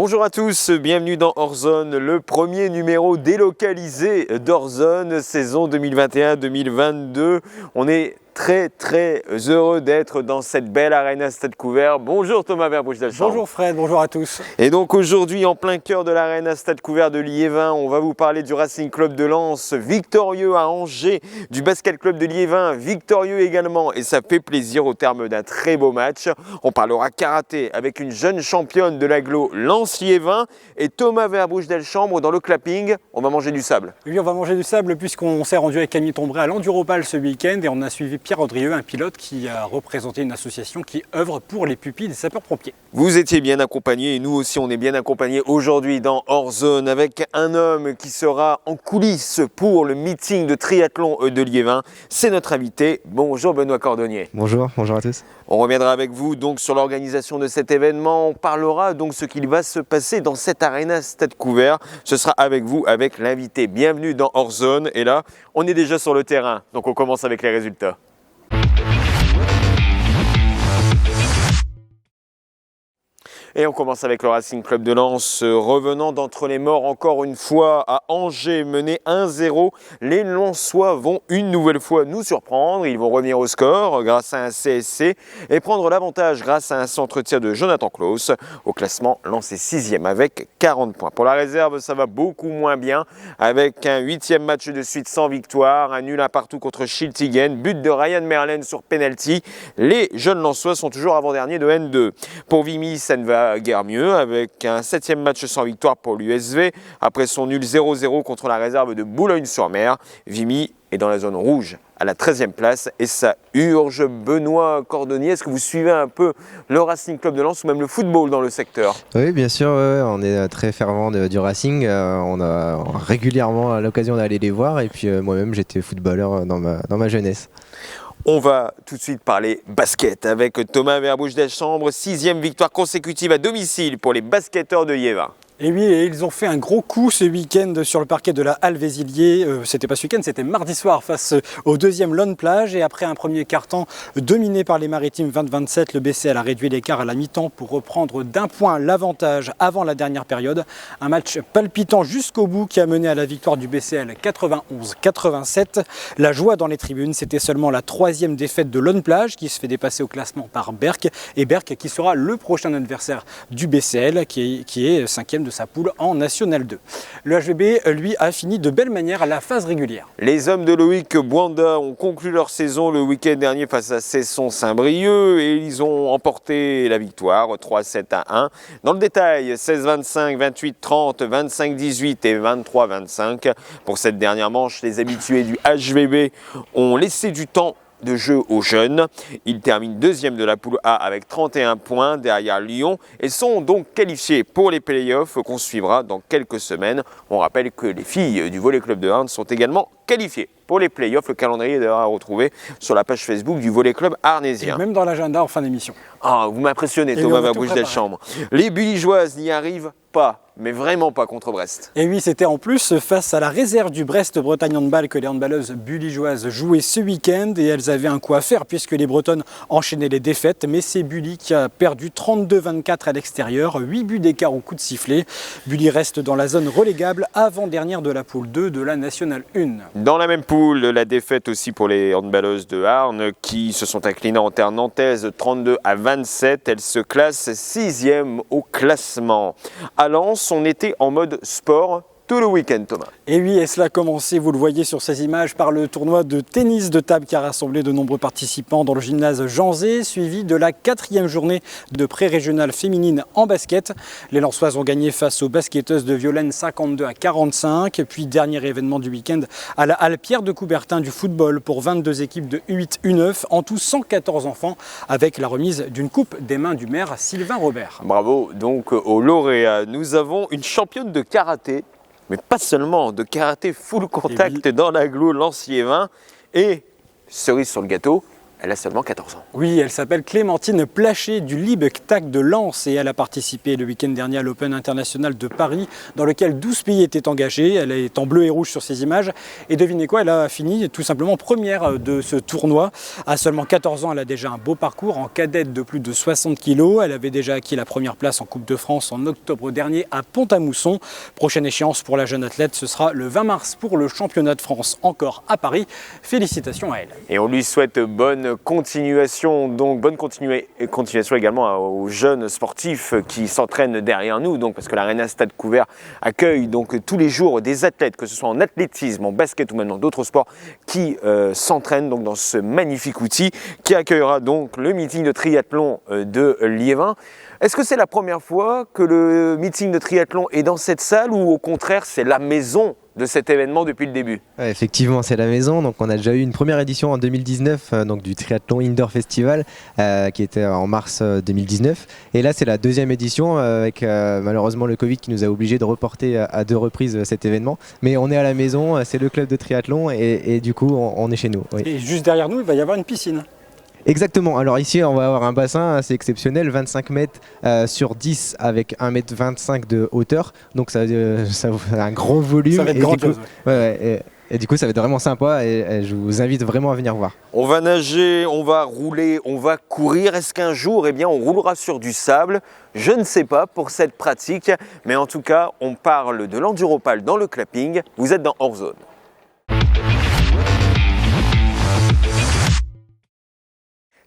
Bonjour à tous, bienvenue dans Hors Zone, le premier numéro délocalisé d'Hors Zone, saison 2021-2022. On est très heureux d'être dans cette belle arena Stade Couvert. Bonjour Thomas Verbouche-Delchambre. Bonjour Fred, bonjour à tous. Et donc aujourd'hui, en plein cœur de l'arena Stade Couvert de Liévin, on va vous parler du Racing Club de Lens, victorieux à Angers, du Basket Club de Liévin, victorieux également. Et ça fait plaisir au terme d'un très beau match. On parlera karaté avec une jeune championne de l'agglo Lens-Liévin et Thomas Verbouche-Delchambre dans le clapping. On va manger du sable. Oui, on va manger du sable puisqu'on s'est rendu avec Camille Tombré à l'Enduropal ce week-end et on a suivi Pierre Audrieux, un pilote qui a représenté une association qui œuvre pour les pupilles des sapeurs-pompiers. Vous étiez bien accompagnés et nous aussi on est bien accompagnés aujourd'hui dans Hors Zone avec un homme qui sera en coulisses pour le meeting de triathlon de Liévin. C'est notre invité. Bonjour Benoît Cordonnier. Bonjour à tous. On reviendra avec vous donc sur l'organisation de cet événement. On parlera donc ce qu'il va se passer dans cette arena Stade Couvert. Ce sera avec vous, avec l'invité. Bienvenue dans Hors Zone. Et là, on est déjà sur le terrain. Donc on commence avec les résultats. Et on commence avec le Racing Club de Lens, revenant d'entre les morts encore une fois à Angers, mené 1-0. Les Lensois vont une nouvelle fois nous surprendre. Ils vont revenir au score grâce à un CSC et prendre l'avantage grâce à un centre-tir de Jonathan Klaus. Au classement, Lens est 6e avec 40 points. Pour la réserve, ça va beaucoup moins bien avec un 8e match de suite sans victoire, un nul à partout contre Schiltigen, but de Ryan Merlen sur penalty. Les jeunes Lensois sont toujours avant-dernier de N2. Pour Vimy, ça ne va guère mieux avec un 7e match sans victoire pour l'USV. Après son nul 0-0 contre la réserve de Boulogne-sur-Mer, Vimy est dans la zone rouge à la 13e place et ça urge. Benoît Cordonnier, est-ce que vous suivez un peu le Racing Club de Lens ou même le football dans le secteur? Oui, bien sûr, on est très fervent du Racing. On a régulièrement l'occasion d'aller les voir et puis moi-même j'étais footballeur dans ma jeunesse. On va tout de suite parler basket avec Thomas Verbouche-Delchambre, 6e victoire consécutive à domicile pour les basketteurs de Liévin. Et oui, ils ont fait un gros coup ce week-end sur le parquet de la Halle Vézilier. C'était pas ce week-end, c'était mardi soir face au deuxième Lone Plage. Et après un premier quart-temps dominé par les Maritimes 20-27, le BCL a réduit l'écart à la mi-temps pour reprendre d'un point l'avantage avant la dernière période. Un match palpitant jusqu'au bout qui a mené à la victoire du BCL 91-87. La joie dans les tribunes, c'était seulement la 3e défaite de Lone Plage qui se fait dépasser au classement par Berck. Et Berck qui sera le prochain adversaire du BCL qui est 5e de sa poule en National 2. Le HVB, lui, a fini de belle manière à la phase régulière. Les hommes de Loïc Bouanda ont conclu leur saison le week-end dernier face à Cesson-Saint-Brieuc et ils ont emporté la victoire 3-7-1. Dans le détail, 16-25, 28-30, 25-18 et 23-25. Pour cette dernière manche, les habitués du HVB ont laissé du temps de jeu aux jeunes. Ils terminent 2e de la poule A avec 31 points derrière Lyon et sont donc qualifiés pour les playoffs qu'on suivra dans quelques semaines. On rappelle que les filles du Volley Club de Arnes sont également qualifiées pour les playoffs. Le calendrier est d'ailleurs à retrouver sur la page Facebook du Volley Club arnésien. Et même dans l'agenda en fin d'émission. Ah, vous m'impressionnez Thomas Verbouche-Delchambre. Les Bulligeoises n'y arrivent pas. Mais vraiment pas contre Brest. Et oui, c'était en plus face à la réserve du Brest-Bretagne Handball que les handballeuses bulligeoises jouaient ce week-end et elles avaient un coup à faire puisque les Bretonnes enchaînaient les défaites. Mais c'est Bully qui a perdu 32-24 à l'extérieur, 8 buts d'écart au coup de sifflet. Bully reste dans la zone relégable avant-dernière de la poule 2 de la Nationale 1. Dans la même poule, la défaite aussi pour les handballeuses de Arnes qui se sont inclinées en terre nantaise 32-27. Elles se classent 6e au classement. À Lens, on était en mode sport tout le week-end, Thomas. Et oui, et cela a commencé, vous le voyez sur ces images, par le tournoi de tennis de table qui a rassemblé de nombreux participants dans le gymnase Jean Zay, suivi de la 4e journée de pré-régionale féminine en basket. Les Lensoises ont gagné face aux basketteuses de Violaine 52-45. Puis dernier événement du week-end à la Halle Pierre de Coubertin du football pour 22 équipes de U8, U9, en tout 114 enfants, avec la remise d'une coupe des mains du maire Sylvain Robert. Bravo donc aux lauréats. Nous avons une championne de karaté, mais pas seulement, de karaté full contact dans l'agglo Lens-Liévin. Et cerise sur le gâteau, Elle a seulement 14 ans. Oui, elle s'appelle Clémentine Plaché du Liebktack de Lens et elle a participé le week-end dernier à l'Open International de Paris dans lequel 12 pays étaient engagés. Elle est en bleu et rouge sur ces images et devinez quoi, elle a fini tout simplement première de ce tournoi. À seulement 14 ans, elle a déjà un beau parcours en cadette de plus de 60 kg. Elle avait déjà acquis la première place en Coupe de France en octobre dernier à Pont-à-Mousson. Prochaine échéance pour la jeune athlète, ce sera le 20 mars pour le championnat de France encore à Paris. Félicitations à elle. Et on lui souhaite bonne continuation, donc bonne continuation également aux jeunes sportifs qui s'entraînent derrière nous, donc parce que l'Arena Stade Couvert accueille donc tous les jours des athlètes, que ce soit en athlétisme, en basket ou même dans d'autres sports, qui s'entraînent donc dans ce magnifique outil qui accueillera donc le meeting de triathlon de Liévin. Est-ce que c'est la première fois que le meeting de triathlon est dans cette salle ou au contraire c'est la maison de cet événement depuis le début? Ouais, effectivement, c'est la maison. Donc, on a déjà eu une première édition en 2019 donc du Triathlon Indoor Festival qui était en mars 2019. Et là, c'est la deuxième édition avec malheureusement le Covid qui nous a obligés de reporter à 2 reprises cet événement. Mais on est à la maison, c'est le club de triathlon et du coup, on est chez nous. Oui. Et juste derrière nous, il va y avoir une piscine. Exactement, alors ici on va avoir un bassin assez exceptionnel, 25 mètres sur 10 avec 1,25 m de hauteur, donc ça a un gros volume. Ça va être grandiose. Et du coup ça va être vraiment sympa et je vous invite vraiment à venir voir. On va nager, on va rouler, on va courir. Est-ce qu'un jour on roulera sur du sable? Je ne sais pas pour cette pratique, mais en tout cas on parle de l'enduropal dans le clapping. Vous êtes dans Hors Zone.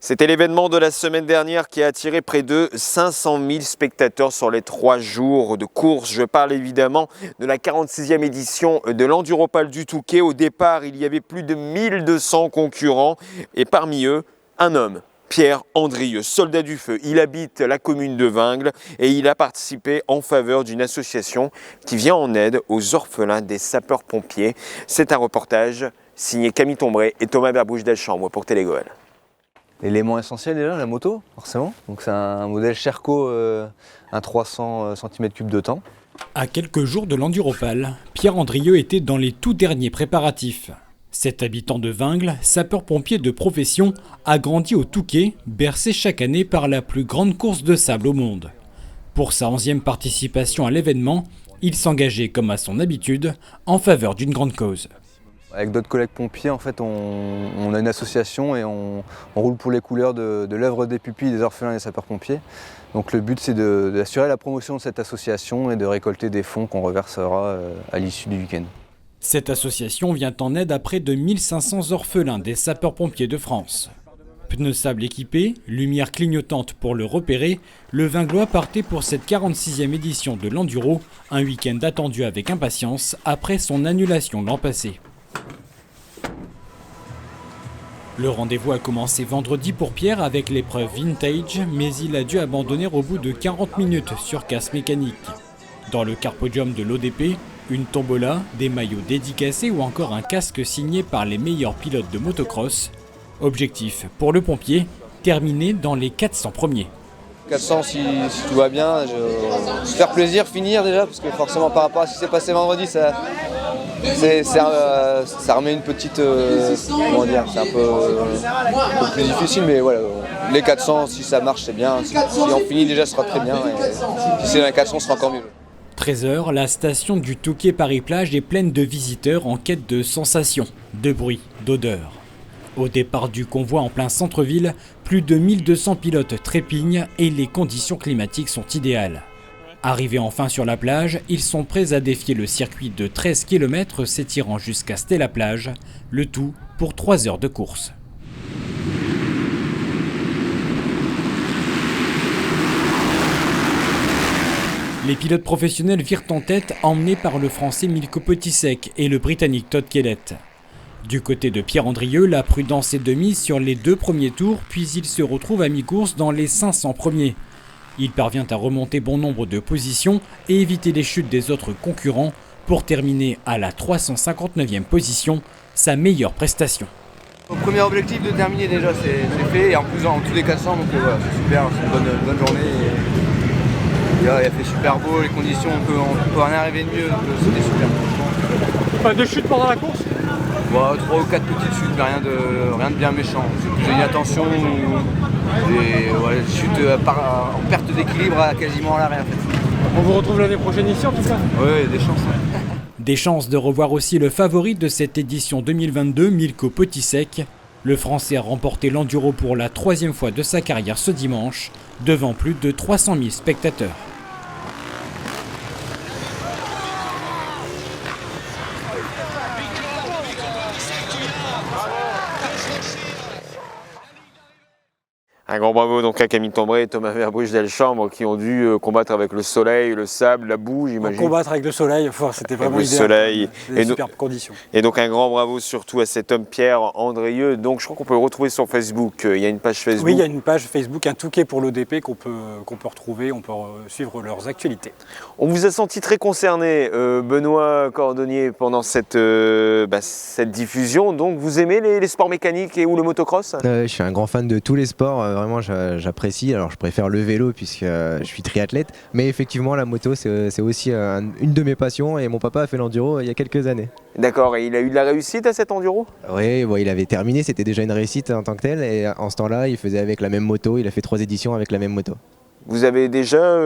C'était l'événement de la semaine dernière qui a attiré près de 500 000 spectateurs sur les 3 jours de course. Je parle évidemment de la 46e édition de l'Enduropal du Touquet. Au départ, il y avait plus de 1200 concurrents et parmi eux, un homme. Pierre Andrieux, soldat du feu, il habite la commune de Vingles et il a participé en faveur d'une association qui vient en aide aux orphelins des sapeurs-pompiers. C'est un reportage signé Camille Tombré et Thomas Berbouche-Delchambre pour Télégoël. L'élément essentiel déjà, la moto, forcément. Donc c'est un modèle Sherco, un 300 cm3 de temps. À quelques jours de l'Enduropal, Pierre Andrieux était dans les tout derniers préparatifs. Cet habitant de Vingles, sapeur-pompier de profession, a grandi au Touquet, bercé chaque année par la plus grande course de sable au monde. Pour sa 11e participation à l'événement, il s'engageait comme à son habitude en faveur d'une grande cause. Avec d'autres collègues pompiers, en fait, on a une association et on roule pour les couleurs de l'œuvre des pupilles des orphelins et des sapeurs-pompiers. Donc le but, c'est d'assurer la promotion de cette association et de récolter des fonds qu'on reversera à l'issue du week-end. Cette association vient en aide à près de 1500 orphelins des sapeurs-pompiers de France. Pneus sable équipés, lumière clignotante pour le repérer, le Vinglois partait pour cette 46e édition de l'Enduro, un week-end attendu avec impatience après son annulation l'an passé. Le rendez-vous a commencé vendredi pour Pierre avec l'épreuve vintage, mais il a dû abandonner au bout de 40 minutes sur casse mécanique. Dans le car podium de l'ODP, une tombola, des maillots dédicacés ou encore un casque signé par les meilleurs pilotes de motocross. Objectif pour le pompier, terminer dans les 400 premiers. 400 si tout va bien, se faire plaisir, finir déjà, parce que forcément par rapport à ce qui s'est passé vendredi, ça remet une petite... comment dire, c'est un peu plus difficile, mais voilà, les 400, si ça marche, c'est bien. Si on finit déjà, ce sera très bien. Et si c'est dans les 400, ce sera encore mieux. 13h, la station du Touquet Paris-Plage est pleine de visiteurs en quête de sensations, de bruit, d'odeurs. Au départ du convoi en plein centre-ville, plus de 1200 pilotes trépignent et les conditions climatiques sont idéales. Arrivés enfin sur la plage, ils sont prêts à défier le circuit de 13 km s'étirant jusqu'à Stella-Plage, le tout pour 3 heures de course. Les pilotes professionnels virent en tête, emmenés par le français Milko Potisek et le britannique Todd Kellett. Du côté de Pierre Andrieux, la prudence est de mise sur les 2 premiers tours, puis il se retrouve à mi-course dans les 500 premiers. Il parvient à remonter bon nombre de positions et éviter les chutes des autres concurrents pour terminer à la 359e position, sa meilleure prestation. Au premier objectif de terminer déjà, c'est fait, et en plus en tous les 400, donc voilà, c'est super, c'est une bonne journée. Il a fait super beau, les conditions, on peut en arriver de mieux, donc c'était super. Pas de chute pendant la course? Bon, 3 ou 4 petites chutes, mais rien de bien méchant. J'ai eu attention, des chutes en perte d'équilibre quasiment à l'arrêt en fait. On vous retrouve l'année prochaine ici en tout cas? Oui, des chances. Ouais. Des chances de revoir aussi le favori de cette édition 2022, Milko Potisek. Le Français a remporté l'Enduro pour la 3e fois de sa carrière ce dimanche, devant plus de 300 000 spectateurs. Un grand bravo donc à Camille Tombré et Thomas Verbrugge d'Elchambre qui ont dû combattre avec le soleil, le sable, la boue, j'imagine. Combattre avec le soleil, c'était vraiment le idéal. Soleil Des superbes conditions. Et donc un grand bravo surtout à cet homme Pierre Andrieux. Donc je crois qu'on peut le retrouver sur Facebook. Il y a une page Facebook. Oui, il y a une page Facebook, un Touquet pour l'ODP qu'on peut retrouver, on peut suivre leurs actualités. On vous a senti très concerné, Benoît Cordonnier, pendant cette diffusion. Donc vous aimez les sports mécaniques ou le motocross? Je suis un grand fan de tous les sports. Vraiment, j'apprécie. Alors, je préfère le vélo puisque je suis triathlète. Mais effectivement, la moto, c'est aussi une de mes passions. Et mon papa a fait l'enduro il y a quelques années. D'accord. Et il a eu de la réussite à cet enduro? Oui, bon, il avait terminé. C'était déjà une réussite en tant que telle. Et en ce temps-là, il faisait avec la même moto. Il a fait 3 éditions avec la même moto. Vous avez déjà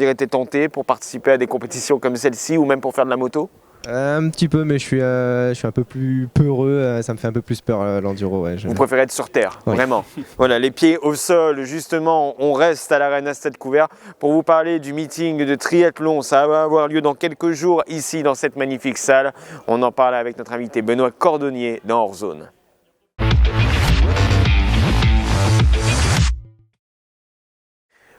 été tenté pour participer à des compétitions comme celle-ci ou même pour faire de la moto? Un petit peu, mais je suis un peu plus peureux, ça me fait un peu plus peur l'enduro. Ouais, Vous préférez être sur terre, oui. Vraiment. Voilà, les pieds au sol, justement, on reste à l'Arena Stade Couvert pour vous parler du meeting de triathlon. Ça va avoir lieu dans quelques jours ici dans cette magnifique salle. On en parle avec notre invité Benoît Cordonnier dans Hors Zone.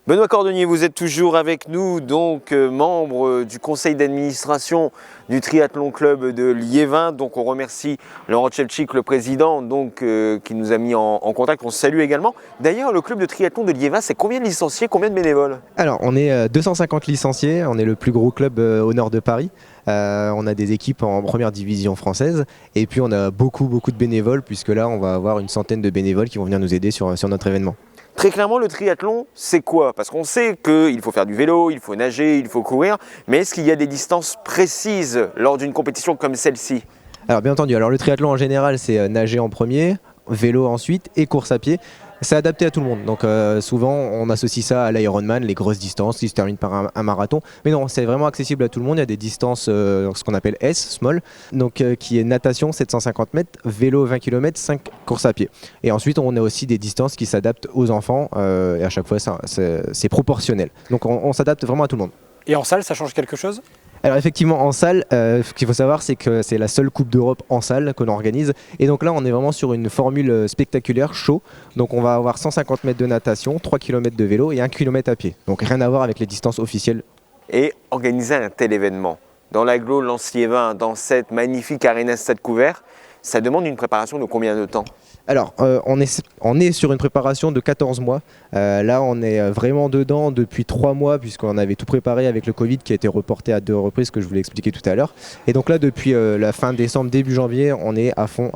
Benoît Cordonnier, vous êtes toujours avec nous, donc membre du conseil d'administration du Triathlon Club de Liévin. Donc on remercie Laurent Tchepchik, le président, qui nous a mis en contact. On se salue également. D'ailleurs, le club de triathlon de Liévin, c'est combien de licenciés, combien de bénévoles? Alors, on est 250 licenciés, on est le plus gros club au nord de Paris. On a des équipes en première division française et puis on a beaucoup de bénévoles puisque là, on va avoir une centaine de bénévoles qui vont venir nous aider sur notre événement. Très clairement, le triathlon, c'est quoi? Parce qu'on sait qu'il faut faire du vélo, il faut nager, il faut courir, mais est-ce qu'il y a des distances précises lors d'une compétition comme celle-ci? Alors bien entendu, le triathlon en général, c'est nager en premier, vélo ensuite et course à pied. C'est adapté à tout le monde, donc souvent on associe ça à l'Ironman, les grosses distances qui se terminent par un marathon. Mais non, c'est vraiment accessible à tout le monde, il y a des distances, ce qu'on appelle S, small, donc qui est natation 750 mètres, vélo 20 km, 5 courses à pied. Et ensuite on a aussi des distances qui s'adaptent aux enfants, et à chaque fois c'est proportionnel. Donc on s'adapte vraiment à tout le monde. Et en salle, ça change quelque chose? Alors effectivement en salle, ce qu'il faut savoir c'est que c'est la seule Coupe d'Europe en salle qu'on organise et donc là on est vraiment sur une formule spectaculaire, show. Donc on va avoir 150 mètres de natation, 3 km de vélo et 1 km à pied. Donc rien à voir avec les distances officielles. Et organiser un tel événement dans l'agglo Lens-Liévin, dans cette magnifique Arena Stade Couvert, ça demande une préparation de combien de temps? Alors, on est sur une préparation de 14 mois. Là, on est vraiment dedans depuis 3 mois, puisqu'on avait tout préparé avec le Covid qui a été reporté à 2 reprises, que je vous l'ai expliqué tout à l'heure. Et donc là, depuis la fin décembre, début janvier, on est à fond.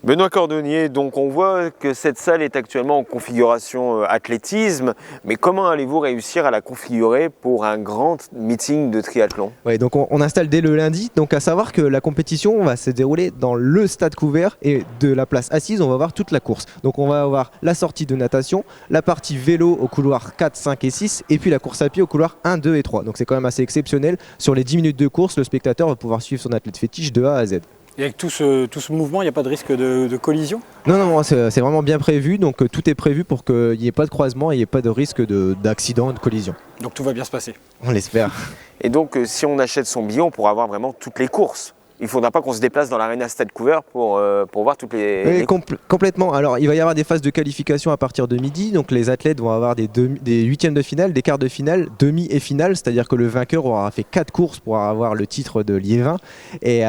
Benoît Cordonnier, donc on voit que cette salle est actuellement en configuration athlétisme, mais comment allez-vous réussir à la configurer pour un grand meeting de triathlon? Oui, donc on installe dès le lundi, donc à savoir que la compétition va se dérouler dans le stade couvert et de la place assise, on va voir toute la course. Donc on va avoir la sortie de natation, la partie vélo au couloir 4, 5 et 6, et puis la course à pied au couloir 1, 2 et 3. Donc c'est quand même assez exceptionnel. Sur les 10 minutes de course, le spectateur va pouvoir suivre son athlète fétiche de A à Z. Et avec tout ce mouvement, il n'y a pas de risque de collision? Non, c'est vraiment bien prévu, donc tout est prévu pour qu'il n'y ait pas de croisement et il n'y ait pas de risque d'accident, de collision. Donc tout va bien se passer? On l'espère. Et donc si on achète son billet, on pourra voir vraiment toutes les courses? Il ne faudra pas qu'on se déplace dans l'Arena Stade Couvert pour voir toutes les... Complètement. Alors, il va y avoir des phases de qualification à partir de midi. Donc, les athlètes vont avoir des huitièmes de finale, des quarts de finale, demi et finale. C'est-à-dire que le vainqueur aura fait 4 courses pour avoir le titre de Liévin. Et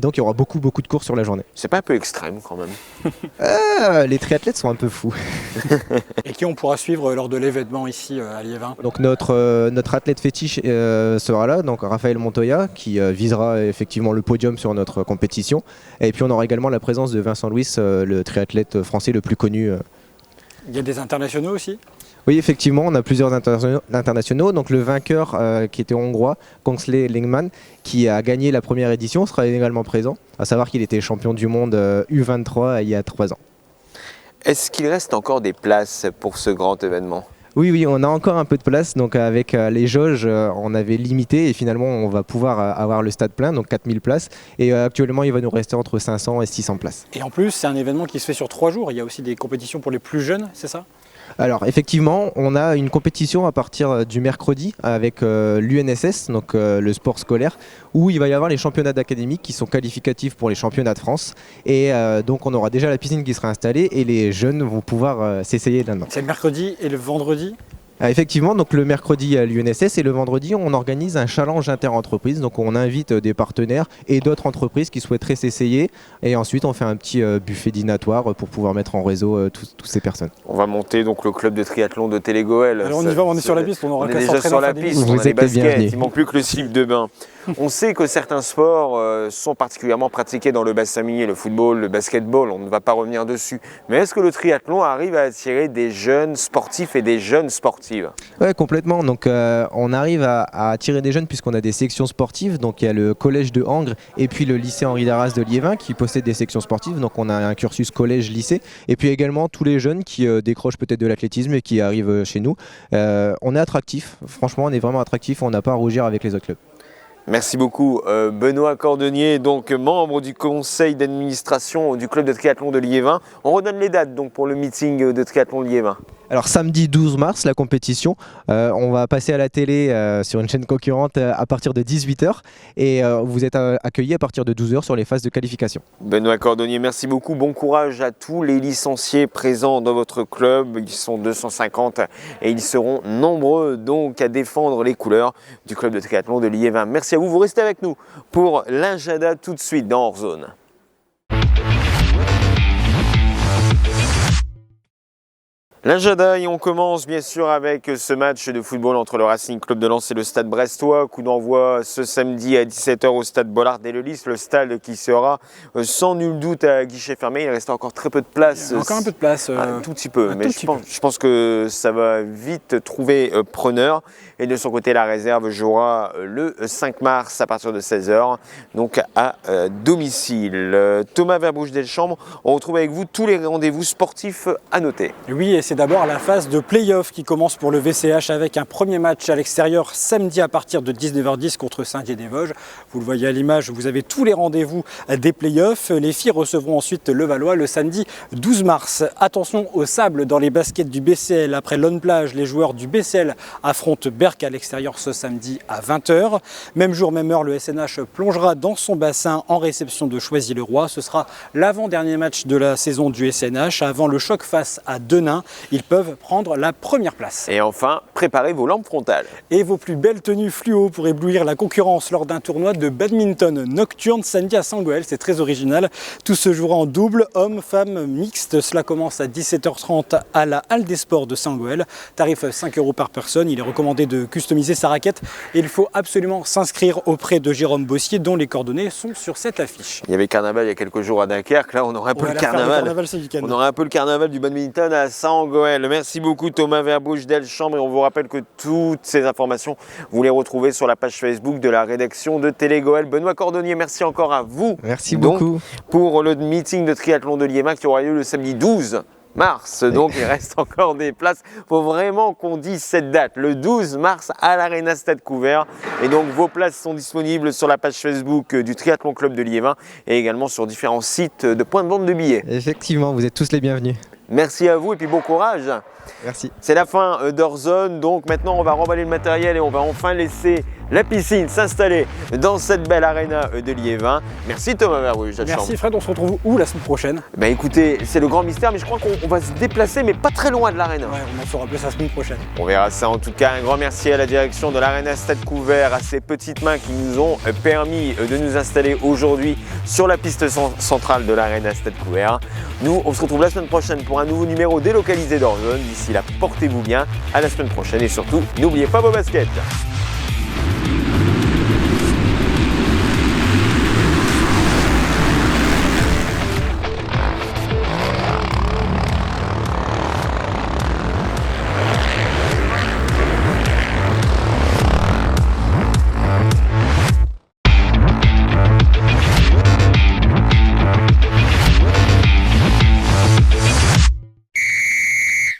donc, il y aura beaucoup de courses sur la journée. C'est pas un peu extrême quand même? Les triathlètes sont un peu fous. Et qui on pourra suivre lors de l'événement ici à Liévin? Donc, notre athlète fétiche sera là, donc Raphaël Montoya, qui visera effectivement le podium sur notre compétition. Et puis on aura également la présence de Vincent Louis, le triathlète français le plus connu. Il y a des internationaux aussi? Oui, effectivement, on a plusieurs internationaux. Donc le vainqueur qui était hongrois, Kingsley Lingman, qui a gagné la première édition, sera également présent. À savoir qu'il était champion du monde U23 il y a 3 ans. Est-ce qu'il reste encore des places pour ce grand événement ? Oui, on a encore un peu de place. Donc avec les jauges, on avait limité et finalement on va pouvoir avoir le stade plein, donc 4000 places. Et actuellement, il va nous rester entre 500 et 600 places. Et en plus, c'est un événement qui se fait sur 3 jours. Il y a aussi des compétitions pour les plus jeunes, c'est ça ? Alors effectivement, on a une compétition à partir du mercredi avec l'UNSS, donc le sport scolaire, où il va y avoir les championnats d'académie qui sont qualificatifs pour les championnats de France. Et donc on aura déjà la piscine qui sera installée et les jeunes vont pouvoir s'essayer là-dedans. C'est le mercredi et le vendredi ? Effectivement, donc le mercredi à l'UNSS et le vendredi, on organise un challenge inter-entreprise. Donc on invite des partenaires et d'autres entreprises qui souhaiteraient s'essayer. Et ensuite, on fait un petit buffet dînatoire pour pouvoir mettre en réseau toutes ces personnes. On va monter donc le club de triathlon de Télégoël. Alors on y va, on est sur la piste, on aura qu'à déjà sur la piste, on a les baskets, il manque plus que le slip de bain. On sait que certains sports sont particulièrement pratiqués dans le bassin minier, le football, le basketball, on ne va pas revenir dessus. Mais est-ce que le triathlon arrive à attirer des jeunes sportifs et des jeunes sportives ? Oui, complètement. Donc on arrive à attirer des jeunes puisqu'on a des sections sportives. Donc il y a le collège de Angres et puis le lycée Henri Darras de Liévin qui possède des sections sportives. Donc on a un cursus collège-lycée. Et puis également tous les jeunes qui décrochent peut-être de l'athlétisme et qui arrivent chez nous. On est attractif, franchement on est vraiment attractif, on n'a pas à rougir avec les autres clubs. Merci beaucoup Benoît Cordonnier, donc membre du conseil d'administration du club de triathlon de Liévin. On redonne les dates donc pour le meeting de triathlon de Liévin. Alors samedi 12 mars, la compétition, on va passer à la télé sur une chaîne concurrente à partir de 18h et vous êtes accueillis à partir de 12h sur les phases de qualification. Benoît Cordonnier, merci beaucoup. Bon courage à tous les licenciés présents dans votre club. Ils sont 250 et ils seront nombreux donc à défendre les couleurs du club de triathlon de Liévin. Merci à vous. Vous restez avec nous pour l'Agenda tout de suite dans Hors Zone. L'agenda et on commence bien sûr avec ce match de football entre le Racing Club de Lens et le Stade Brestois. Coup d'envoi ce samedi à 17h au Stade Bollard d'Ellelis, le stade qui sera sans nul doute à guichet fermé. Il reste encore très peu de place. Encore un peu de place. Un tout petit peu, mais je pense que ça va vite trouver preneur. Et de son côté, la réserve jouera le 5 mars à partir de 16h, donc à domicile. Thomas Verbouche-Delchambre, on retrouve avec vous tous les rendez-vous sportifs à noter. Oui, et c'est d'abord la phase de play-off qui commence pour le VCH avec un premier match à l'extérieur samedi à partir de 19h10 contre Saint-Dié-des-Vosges. Vous le voyez à l'image, vous avez tous les rendez-vous des play-offs. Les filles recevront ensuite le Valois le samedi 12 mars. Attention au sable dans les baskets du BCL. Après Lone Plage, les joueurs du BCL affrontent Berck à l'extérieur ce samedi à 20h. Même jour, même heure, le SNH plongera dans son bassin en réception de Choisy-le-Roi. Ce sera l'avant-dernier match de la saison du SNH. Avant le choc face à Denain, ils peuvent prendre la première place. Et enfin, préparez vos lampes frontales. Et vos plus belles tenues fluo pour éblouir la concurrence lors d'un tournoi de badminton nocturne samedi à Saint-Goël. C'est très original. Tout se jouera en double, homme-femme mixte. Cela commence à 17h30 à la Halle des Sports de Saint-Goël. Tarif 5 € par personne. Il est recommandé de customiser sa raquette. Et il faut absolument s'inscrire auprès de Jérôme Bossier, dont les coordonnées sont sur cette affiche. Il y avait carnaval il y a quelques jours à Dunkerque. Là, on aura un peu le carnaval. On aura un peu le carnaval du badminton à Saint-Goël. Merci beaucoup Thomas Verbouche-Delchambre. Et on vous rappelle que toutes ces informations, vous les retrouvez sur la page Facebook de la rédaction de Télégoël. Benoît Cordonnier, merci encore à vous. Merci beaucoup. Pour le meeting de triathlon de Liévin qui aura lieu le samedi 12 mars, donc il reste encore des places. Il faut vraiment qu'on dise cette date, le 12 mars à l'Arena Stade Couvert. Et donc vos places sont disponibles sur la page Facebook du Triathlon Club de Liévin et également sur différents sites de points de vente de billets. Effectivement, vous êtes tous les bienvenus. Merci à vous et puis bon courage. Merci. C'est la fin d'Hors Zone, donc maintenant on va remballer le matériel et on va enfin laisser la piscine s'installer dans cette belle arena de Liévin. Merci Thomas Verbouche. Merci Fred, on se retrouve où la semaine prochaine? Écoutez, c'est le grand mystère, mais je crois qu'on va se déplacer, mais pas très loin de l'arena. Ouais, on en saura plus la semaine prochaine. On verra ça en tout cas. Un grand merci à la direction de l'Arena Stade Couvert, à ces petites mains qui nous ont permis de nous installer aujourd'hui sur la piste centrale de l'Arena Stade Couvert. Nous, on se retrouve la semaine prochaine pour un nouveau numéro délocalisé d'Hors Zone. D'ici là, portez-vous bien. À la semaine prochaine et surtout, n'oubliez pas vos baskets.